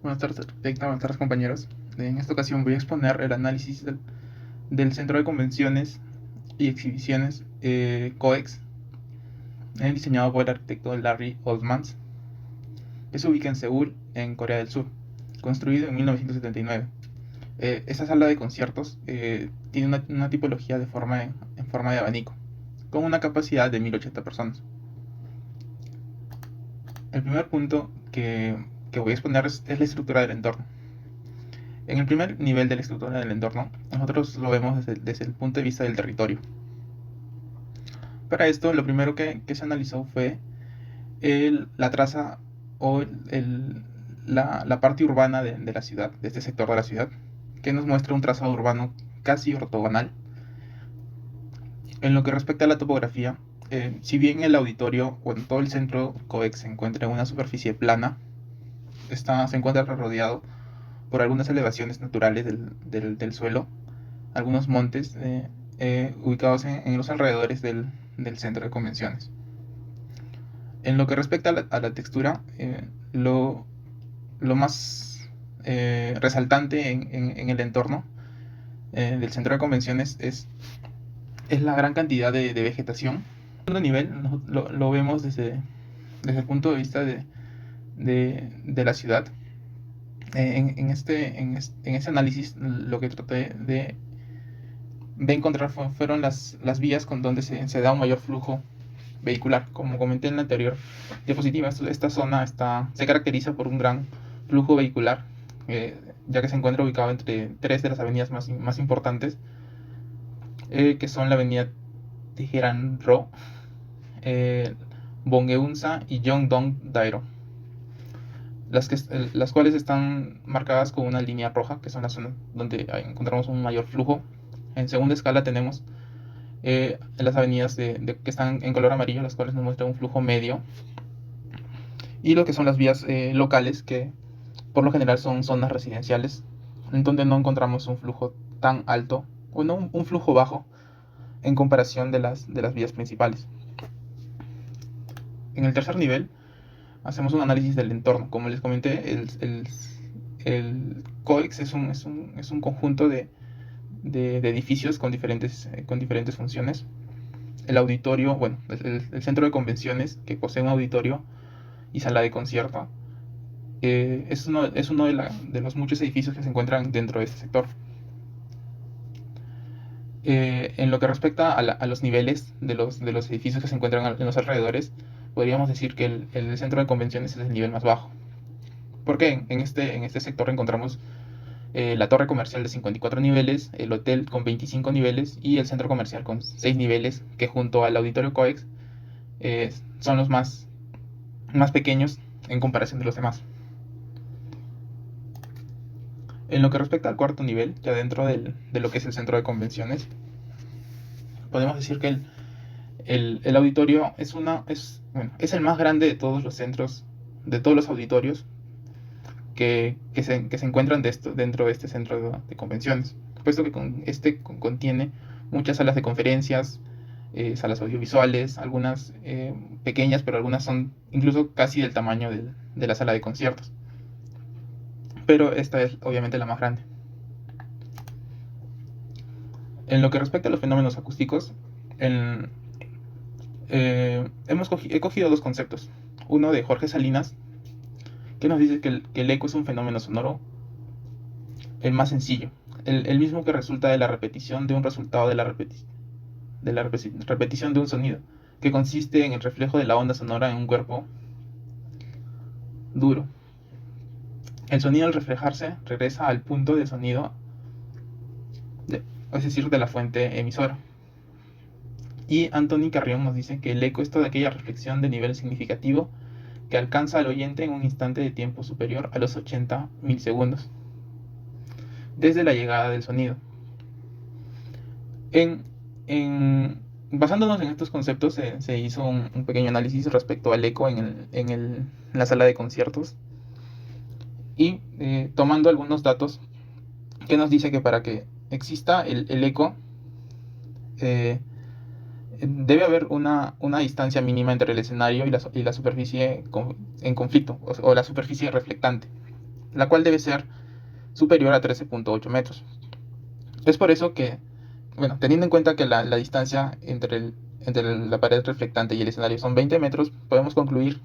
Buenas tardes, buenas tardes compañeros. En esta ocasión voy a exponer el análisis del Centro de Convenciones y Exhibiciones COEX, diseñado por el arquitecto Larry Oldmans, que se ubica en Seúl, en Corea del Sur, construido en 1979. Esta sala de conciertos tiene una tipología en forma de abanico, con una capacidad de 1080 personas. El primer punto que voy a exponer es la estructura del entorno. En el primer nivel de la estructura del entorno, nosotros lo vemos desde el punto de vista del territorio. Para esto, lo primero que se analizó fue la traza o la parte urbana de la ciudad, de este sector de la ciudad, que nos muestra un trazado urbano casi ortogonal. En lo que respecta a la topografía, si bien el auditorio o en todo el centro COEX se encuentra en una superficie plana, se encuentra rodeado por algunas elevaciones naturales del suelo, algunos montes ubicados en los alrededores del centro de convenciones. En lo que respecta a la textura, lo más resaltante en el entorno del centro de convenciones es la gran cantidad de vegetación. En segundo nivel lo vemos desde el punto de vista de la ciudad. En ese análisis lo que traté de encontrar fueron las vías con donde se da un mayor flujo vehicular. Como comenté en la anterior diapositiva, esta zona se caracteriza por un gran flujo vehicular, ya que se encuentra ubicado entre tres de las avenidas más importantes, que son la avenida Teheran-ro, Bongeunsa y Yeongdong-daero, las cuales están marcadas con una línea roja, que son las zonas donde encontramos un mayor flujo. En segunda escala tenemos las avenidas que están en color amarillo, las cuales nos muestran un flujo medio, y lo que son las vías locales, que por lo general son zonas residenciales, en donde no encontramos un flujo tan alto, o no, un flujo bajo en comparación de las vías principales. En el tercer nivel hacemos un análisis del entorno. Como les comenté, el COEX es un conjunto de edificios con diferentes funciones. El auditorio, bueno, el centro de convenciones, que posee un auditorio y sala de concierto, es uno de los muchos edificios que se encuentran dentro de este sector. En lo que respecta a los niveles de los edificios que se encuentran en los alrededores, podríamos decir que el centro de convenciones es el nivel más bajo. Porque en este sector encontramos la torre comercial de 54 niveles, el hotel con 25 niveles y el centro comercial con 6 niveles, que junto al auditorio COEX son los más pequeños en comparación de los demás. En lo que respecta al cuarto nivel, ya dentro de lo que es el centro de convenciones, podemos decir que el auditorio es el más grande de todos los centros, de todos los auditorios que se encuentran dentro de este centro de convenciones, puesto que contiene muchas salas de conferencias, salas audiovisuales, algunas pequeñas, pero algunas son incluso casi del tamaño de la sala de conciertos. Pero esta es obviamente la más grande. En lo que respecta a los fenómenos acústicos, he cogido dos conceptos. Uno de Jorge Salinas, que nos dice que el eco es un fenómeno sonoro, el más sencillo, el mismo que resulta de la repetición de un resultado de la repetición de un sonido, que consiste en el reflejo de la onda sonora en un cuerpo duro. El sonido, al reflejarse, regresa al punto de sonido, es decir, de la fuente emisora. Y Anthony Carrión nos dice que el eco es toda aquella reflexión de nivel significativo que alcanza al oyente en un instante de tiempo superior a los 80 milisegundos desde la llegada del sonido. Basándonos en estos conceptos, se hizo un pequeño análisis respecto al eco en la sala de conciertos, y tomando algunos datos que nos dice que para que exista el eco, debe haber una distancia mínima entre el escenario y la superficie en conflicto, o la superficie reflectante. la cual debe ser superior a 13.8 metros. Es por eso que, bueno, teniendo en cuenta que la distancia entre la pared reflectante y el escenario son 20 metros, podemos concluir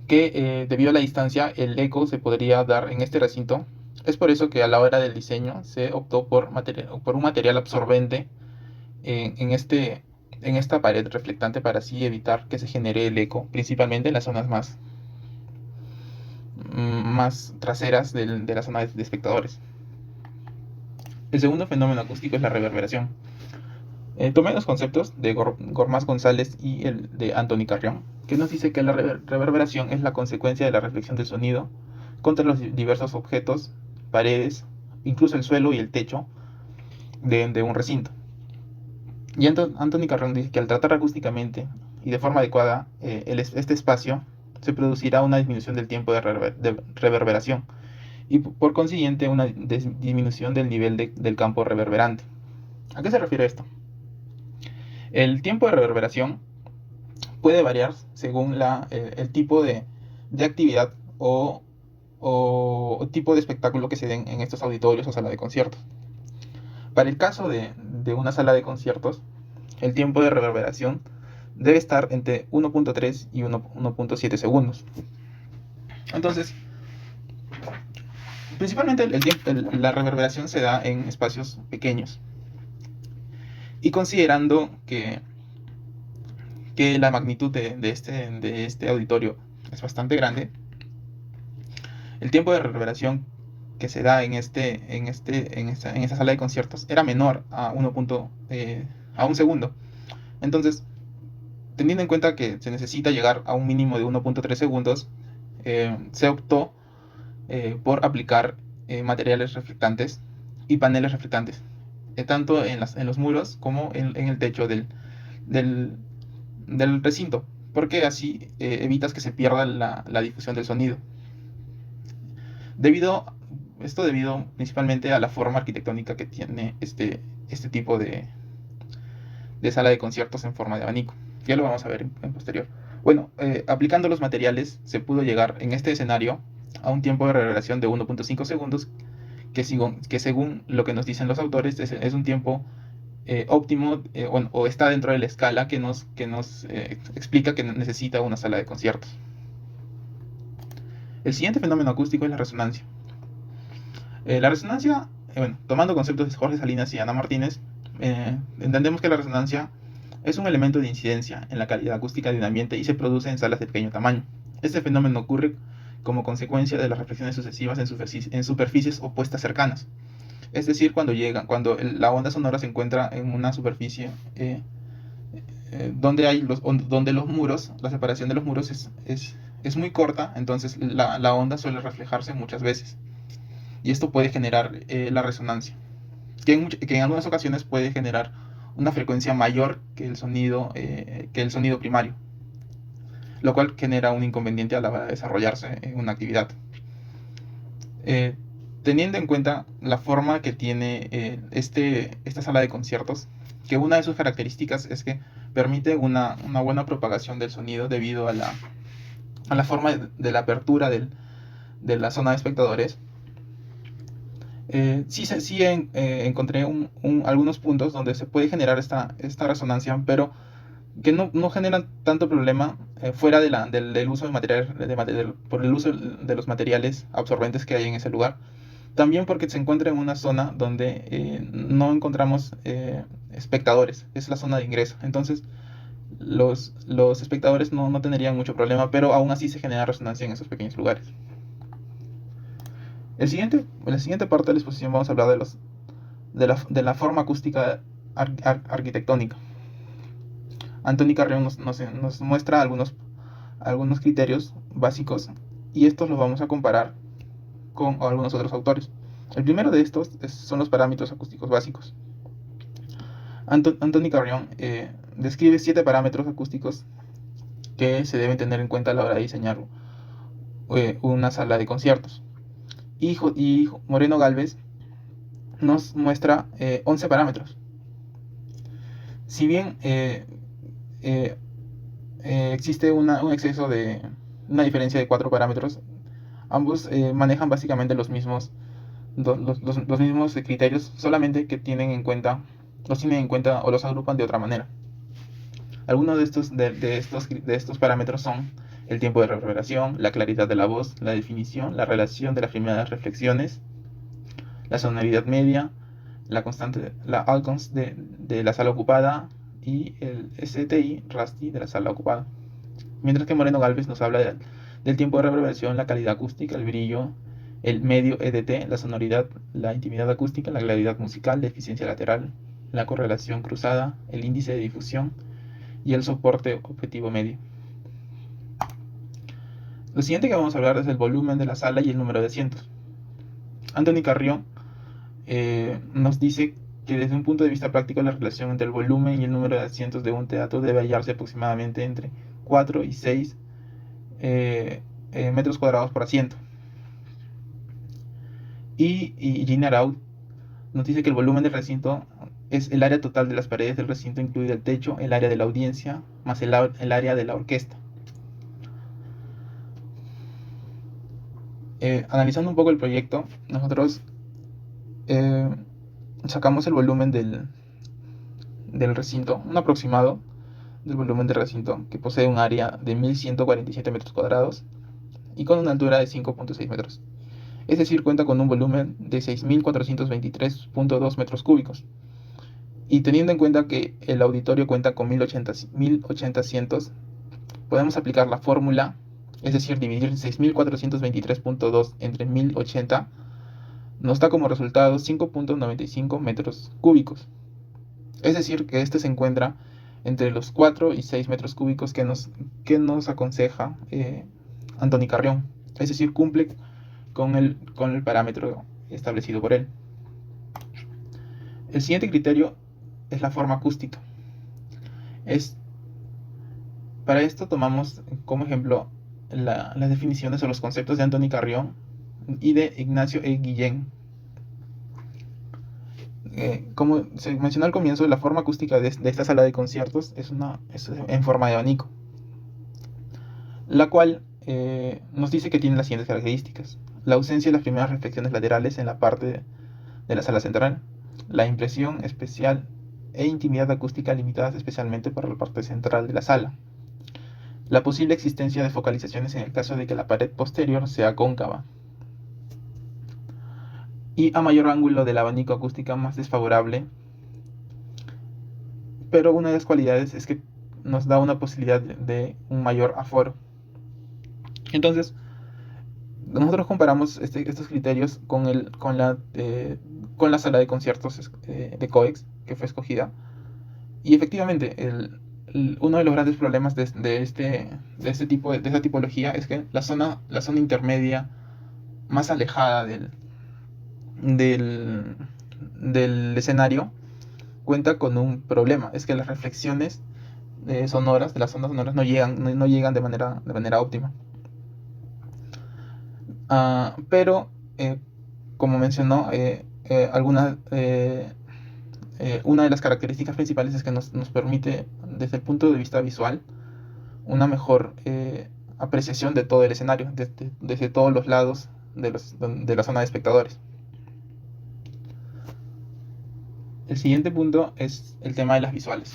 que debido a la distancia el eco se podría dar en este recinto. Es por eso que a la hora del diseño se optó por un material absorbente en esta pared reflectante para así evitar que se genere el eco, principalmente en las zonas más traseras de la zona de espectadores. El segundo fenómeno acústico es la reverberación. Tomé los conceptos de Gormaz González y el de Anthony Carrión, que nos dice que la reverberación es la consecuencia de la reflexión del sonido contra los diversos objetos, paredes, incluso el suelo y el techo de un recinto. Y Anthony Carrión dice que al tratar acústicamente y de forma adecuada este espacio, se producirá una disminución del tiempo de reverberación y por consiguiente una disminución del nivel del campo reverberante. ¿A qué se refiere esto? El tiempo de reverberación puede variar según el tipo de actividad o tipo de espectáculo que se den en estos auditorios o sala de conciertos. Para el caso de una sala de conciertos, el tiempo de reverberación debe estar entre 1.3 y 1.7 segundos. Entonces, principalmente la reverberación se da en espacios pequeños. Y considerando que la magnitud de este auditorio es bastante grande, el tiempo de reverberación que se da en esta sala de conciertos era menor a un segundo. Entonces, teniendo en cuenta que se necesita llegar a un mínimo de 1.3 segundos, se optó por aplicar materiales reflectantes y paneles reflectantes, tanto en los muros como en el techo del recinto, porque así evitas que se pierda la difusión del sonido. Debido principalmente a la forma arquitectónica que tiene este tipo de sala de conciertos en forma de abanico. Ya lo vamos a ver en posterior. Bueno, aplicando los materiales se pudo llegar en este escenario a un tiempo de reverberación de 1.5 segundos, que según lo que nos dicen los autores es un tiempo óptimo o está dentro de la escala que nos explica que necesita una sala de conciertos. El siguiente fenómeno acústico es la resonancia. La resonancia, tomando conceptos de Jorge Salinas y Ana Martínez, entendemos que la resonancia es un elemento de incidencia en la calidad acústica de un ambiente y se produce en salas de pequeño tamaño. Este fenómeno ocurre como consecuencia de las reflexiones sucesivas en superficies opuestas cercanas. Es decir, cuando la onda sonora se encuentra en una superficie donde los muros, la separación de los muros es muy corta, entonces la onda suele reflejarse muchas veces. Y esto puede generar la resonancia, que en algunas ocasiones puede generar una frecuencia mayor que el sonido primario, lo cual genera un inconveniente a la hora de desarrollarse en una actividad. Teniendo en cuenta la forma que tiene esta sala de conciertos, que una de sus características es que permite una buena propagación del sonido debido a la forma de la apertura de la zona de espectadores. Sí encontré algunos puntos donde se puede generar esta resonancia, pero que no generan tanto problema fuera del uso de materiales, por el uso de los materiales absorbentes que hay en ese lugar. También porque se encuentra en una zona donde no encontramos espectadores, es la zona de ingreso. Entonces, los espectadores no tendrían mucho problema, pero aún así se genera resonancia en esos pequeños lugares. En la siguiente parte de la exposición vamos a hablar de la forma acústica arquitectónica. Anthony Carrión nos muestra algunos criterios básicos y estos los vamos a comparar con algunos otros autores. El primero de estos son los parámetros acústicos básicos. Anthony Carrión describe 7 parámetros acústicos que se deben tener en cuenta a la hora de diseñar una sala de conciertos. Y Moreno Galvez nos muestra 11 parámetros. Si bien existe un exceso de una diferencia de 4 parámetros, Ambos manejan básicamente los mismos criterios, solamente que los tienen en cuenta o los agrupan de otra manera. Algunos de estos parámetros son el tiempo de reverberación, la claridad de la voz, la definición, la relación de las primeras reflexiones, la sonoridad media, la Alcons de la sala ocupada y el STI Rusty de la sala ocupada. Mientras que Moreno Galvez nos habla del tiempo de reverberación, la calidad acústica, el brillo, el medio EDT, la sonoridad, la intimidad acústica, la claridad musical, la eficiencia lateral, la correlación cruzada, el índice de difusión y el soporte objetivo medio. Lo siguiente que vamos a hablar es el volumen de la sala y el número de asientos. Anthony Carrión nos dice que desde un punto de vista práctico la relación entre el volumen y el número de asientos de un teatro debe hallarse aproximadamente entre 4 y 6 metros cuadrados por asiento. Y Jean Araud nos dice que el volumen del recinto es el área total de las paredes del recinto, incluido el techo, el área de la audiencia, más el área de la orquesta. Analizando un poco el proyecto, nosotros sacamos el volumen del recinto, un aproximado del volumen del recinto, que posee un área de 1147 metros cuadrados y con una altura de 5.6 metros. Es decir, cuenta con un volumen de 6.423.2 metros cúbicos. Y teniendo en cuenta que el auditorio cuenta con 1080 asientos, podemos aplicar la fórmula, es decir, dividir 6.423.2 entre 1080, nos da como resultado 5.95 metros cúbicos. Es decir, que este se encuentra entre los 4 y 6 metros cúbicos que nos aconseja Anthony Carrión. Es decir, cumple con el parámetro establecido por él. El siguiente criterio es la forma acústica. Para esto tomamos como ejemplo las definiciones o los conceptos de Anthony Carrión y de Ignacio E. Guillén. Como se mencionó al comienzo, la forma acústica de esta sala de conciertos es en forma de abanico, la cual nos dice que tiene las siguientes características: la ausencia de las primeras reflexiones laterales en la parte de la sala central, la impresión especial e intimidad acústica limitadas especialmente para la parte central de la sala, la posible existencia de focalizaciones en el caso de que la pared posterior sea cóncava, y a mayor ángulo del abanico acústica más desfavorable, pero una de las cualidades es que nos da una posibilidad de un mayor aforo. Entonces, nosotros comparamos estos criterios con la sala de conciertos de COEX que fue escogida, y efectivamente uno de los grandes problemas de esta tipología es que la zona intermedia más alejada del escenario cuenta con un problema: es que las reflexiones sonoras de las ondas sonoras no llegan de manera óptima. Pero como mencionó, una de las características principales es que nos permite, desde el punto de vista visual, una mejor apreciación de todo el escenario, desde todos los lados de la zona de espectadores. El siguiente punto es el tema de las visuales.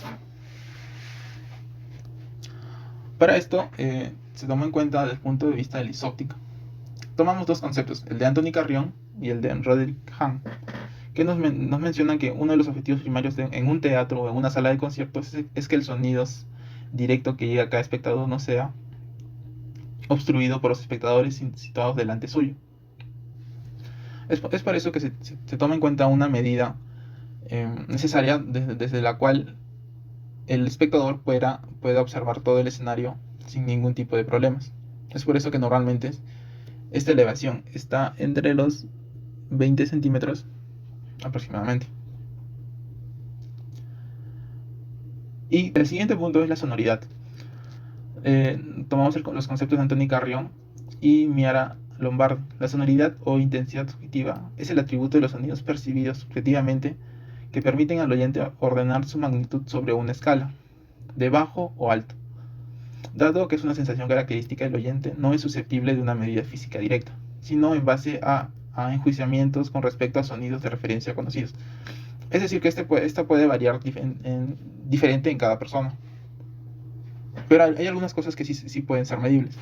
Para esto se toma en cuenta desde el punto de vista de la isóptica. Tomamos dos conceptos, el de Anthony Carrión y el de Roderick Hahn, que nos mencionan que uno de los objetivos primarios en un teatro o en una sala de conciertos es que el sonido directo que llega a cada espectador no sea obstruido por los espectadores situados delante suyo. Es por eso que se toma en cuenta una medida necesaria desde la cual el espectador pueda observar todo el escenario sin ningún tipo de problemas. Es por eso que normalmente esta elevación está entre los 20 centímetros aproximadamente. Y el siguiente punto es la sonoridad. Tomamos los conceptos de Anthony Carrión y Miara Lombard. La sonoridad o intensidad subjetiva es el atributo de los sonidos percibidos subjetivamente que permiten al oyente ordenar su magnitud sobre una escala, de bajo o alto. Dado que es una sensación característica del oyente, no es susceptible de una medida física directa. sino en base a enjuiciamientos con respecto a sonidos de referencia conocidos. Es decir, que esto puede variar diferente en cada persona. Pero hay algunas cosas que sí pueden ser medibles.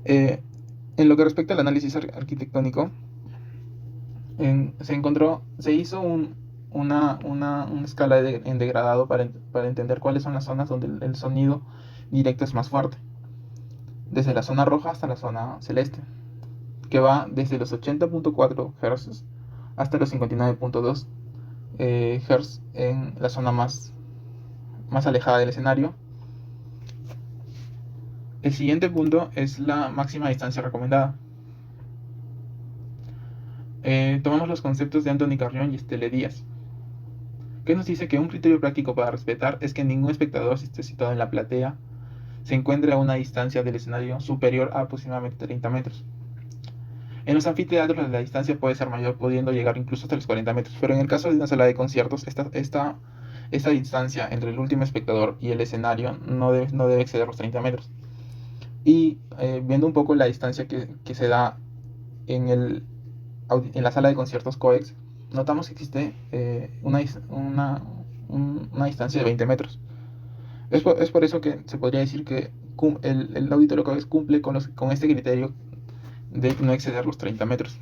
En lo que respecta al análisis arquitectónico, se hizo una escala en degradado para entender cuáles son las zonas donde el sonido directo es más fuerte, desde la zona roja hasta la zona celeste, que va desde los 80.4 Hz hasta los 59.2 Hz en la zona más alejada del escenario. El siguiente punto es la máxima distancia recomendada. Tomamos los conceptos de Anthony Carrión y Estelle Díaz, que nos dice que un criterio práctico para respetar es que ningún espectador esté situado en la platea se encuentre a una distancia del escenario superior a aproximadamente 30 metros. En los anfiteatros la distancia puede ser mayor, pudiendo llegar incluso hasta los 40 metros, pero en el caso de una sala de conciertos, esta distancia entre el último espectador y el escenario no debe exceder los 30 metros. Y viendo un poco la distancia que se da en la sala de conciertos COEX, notamos que existe una distancia de 20 metros. Es por eso que se podría decir que el auditorio COEX cumple con este criterio de no exceder los 30 metros.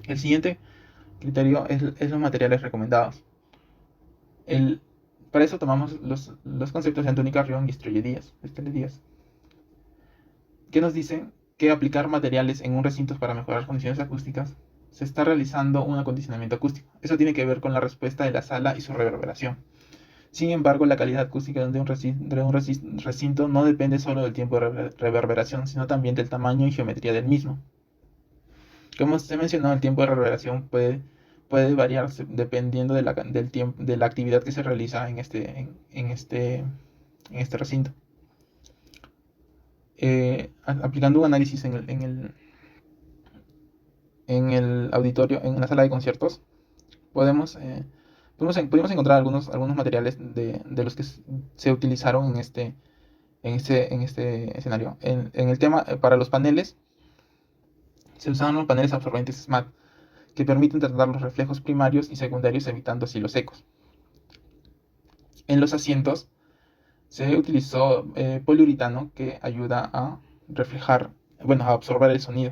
El siguiente criterio es los materiales recomendados. Para eso tomamos los conceptos de Anthony Carrión y Estelle Díaz, que nos dicen que aplicar materiales en un recinto para mejorar las condiciones acústicas se está realizando un acondicionamiento acústico. Eso tiene que ver con la respuesta de la sala y su reverberación. Sin embargo, la calidad acústica de un recinto no depende solo del tiempo de reverberación, sino también del tamaño y geometría del mismo. Como se mencionó, el tiempo de reverberación puede variar dependiendo del tiempo, de la actividad que se realiza en este recinto. Aplicando un análisis en el auditorio, en una sala de conciertos, pudimos encontrar algunos materiales de los que se utilizaron en este escenario. En el tema, para los paneles, se usaron los paneles absorbentes SMAT, que permiten tratar los reflejos primarios y secundarios, evitando así los ecos. En los asientos se utilizó poliuretano, que ayuda a a absorber el sonido.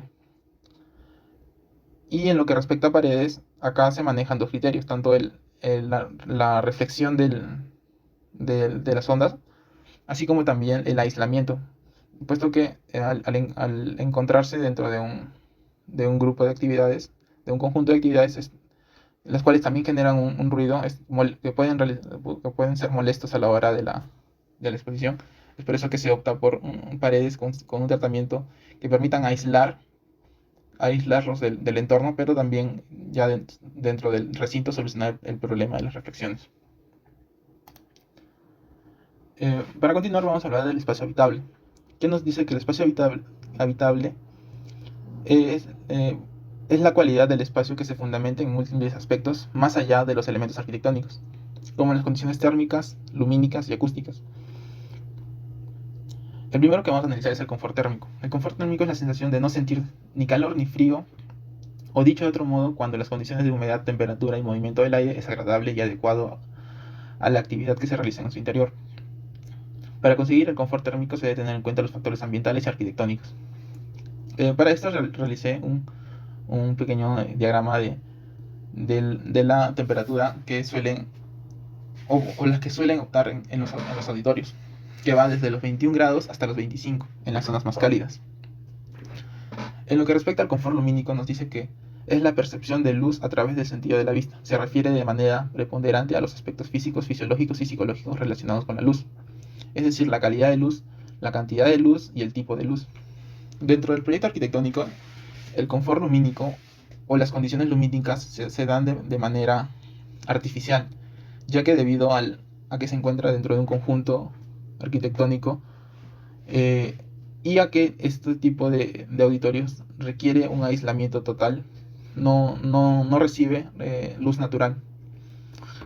Y en lo que respecta a paredes, acá se manejan dos criterios, tanto la reflexión de las ondas, así como también el aislamiento, puesto que al encontrarse dentro de un grupo de actividades, de un conjunto de actividades, las cuales también generan un ruido que pueden ser molestos a la hora de la exposición. Es por eso que se opta por paredes con un tratamiento que permitan aislarlos del entorno, pero también ya dentro del recinto solucionar el problema de las reflexiones. Para continuar, vamos a hablar del espacio habitable. ¿Qué nos dice? Que el espacio habitable es la cualidad del espacio que se fundamenta en múltiples aspectos más allá de los elementos arquitectónicos, como las condiciones térmicas, lumínicas y acústicas. El primero que vamos a analizar es el confort térmico. El confort térmico es la sensación de no sentir ni calor ni frío, o dicho de otro modo, cuando las condiciones de humedad, temperatura y movimiento del aire es agradable y adecuado a la actividad que se realiza en su interior. Para conseguir el confort térmico se debe tener en cuenta los factores ambientales y arquitectónicos. Para esto realicé un pequeño diagrama de la temperatura que suelen o las que suelen optar en los auditorios, que va desde los 21 grados hasta los 25 en las zonas más cálidas. En lo que respecta al confort lumínico, nos dice que es la percepción de luz a través del sentido de la vista. Se refiere de manera preponderante a los aspectos físicos, fisiológicos y psicológicos relacionados con la luz, es decir, la calidad de luz, la cantidad de luz y el tipo de luz. Dentro del proyecto arquitectónico, el confort lumínico o las condiciones lumínicas se dan de manera artificial, ya que debido a que se encuentra dentro de un conjunto arquitectónico y a que este tipo de auditorios requiere un aislamiento total, no recibe luz natural.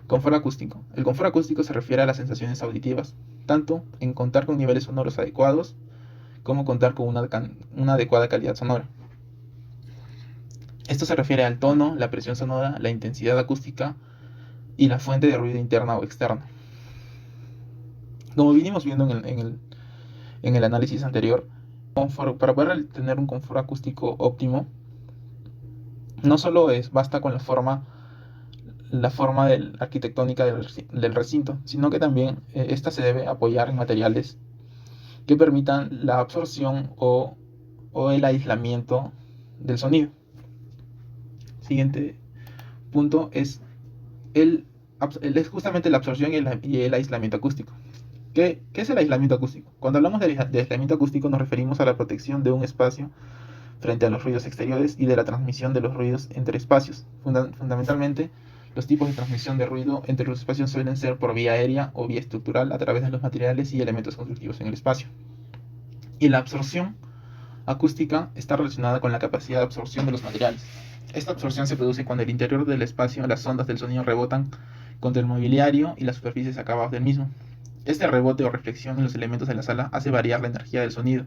Confort acústico. El confort acústico se refiere a las sensaciones auditivas, tanto en contar con niveles sonoros adecuados cómo contar con una adecuada calidad sonora. Esto se refiere al tono, la presión sonora, la intensidad acústica y la fuente de ruido interna o externa. Como vinimos viendo en el análisis anterior, para poder tener un confort acústico óptimo, no solo basta con la forma arquitectónica del recinto, sino que también esta se debe apoyar en materiales que permitan la absorción o el aislamiento del sonido. Siguiente punto es justamente la absorción y el aislamiento acústico. ¿Qué es el aislamiento acústico? Cuando hablamos de aislamiento acústico nos referimos a la protección de un espacio frente a los ruidos exteriores y de la transmisión de los ruidos entre espacios. Fundamentalmente, los tipos de transmisión de ruido entre los espacios suelen ser por vía aérea o vía estructural a través de los materiales y elementos constructivos en el espacio. Y la absorción acústica está relacionada con la capacidad de absorción de los materiales. Esta absorción se produce cuando el interior del espacio, las ondas del sonido rebotan contra el mobiliario y las superficies acabadas del mismo. Este rebote o reflexión en los elementos de la sala hace variar la energía del sonido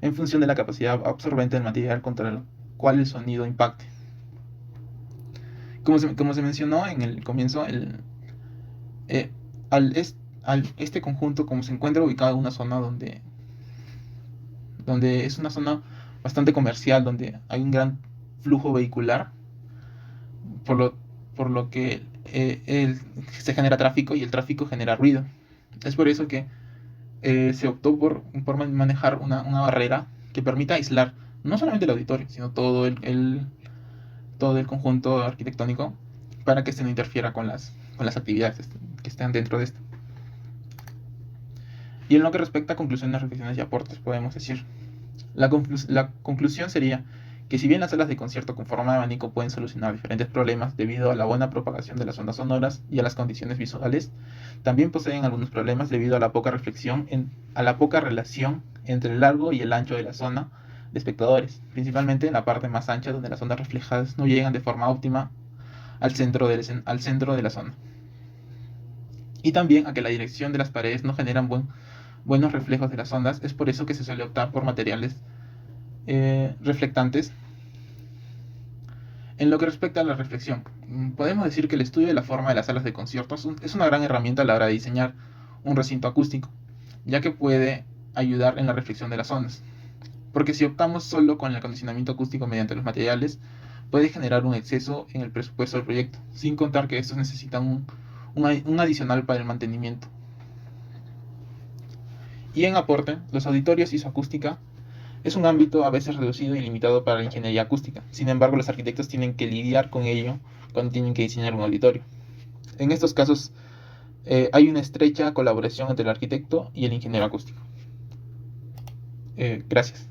en función de la capacidad absorbente del material contra el cual el sonido impacte. Como se mencionó en el comienzo, este conjunto, como se encuentra ubicado en una zona donde es una zona bastante comercial, donde hay un gran flujo vehicular, por lo que se genera tráfico y el tráfico genera ruido. Es por eso que se optó por manejar una barrera que permita aislar no solamente el auditorio, sino todo el conjunto arquitectónico para que este no interfiera con las actividades que están dentro de esto. Y en lo que respecta a conclusiones, reflexiones y aportes, podemos decir, la conclusión sería que si bien las salas de concierto con forma de abanico pueden solucionar diferentes problemas debido a la buena propagación de las ondas sonoras y a las condiciones visuales, también poseen algunos problemas debido a la poca relación entre el largo y el ancho de la zona de espectadores, principalmente en la parte más ancha donde las ondas reflejadas no llegan de forma óptima al centro de la zona. Y también a que la dirección de las paredes no generan buenos reflejos de las ondas. Es por eso que se suele optar por materiales reflectantes. En lo que respecta a la reflexión, podemos decir que el estudio de la forma de las salas de conciertos es una gran herramienta a la hora de diseñar un recinto acústico, ya que puede ayudar en la reflexión de las ondas. Porque si optamos solo con el acondicionamiento acústico mediante los materiales, puede generar un exceso en el presupuesto del proyecto, sin contar que estos necesitan un adicional para el mantenimiento. Y en aporte, los auditorios y su acústica es un ámbito a veces reducido y limitado para la ingeniería acústica. Sin embargo, los arquitectos tienen que lidiar con ello cuando tienen que diseñar un auditorio. En estos casos, hay una estrecha colaboración entre el arquitecto y el ingeniero acústico. Gracias.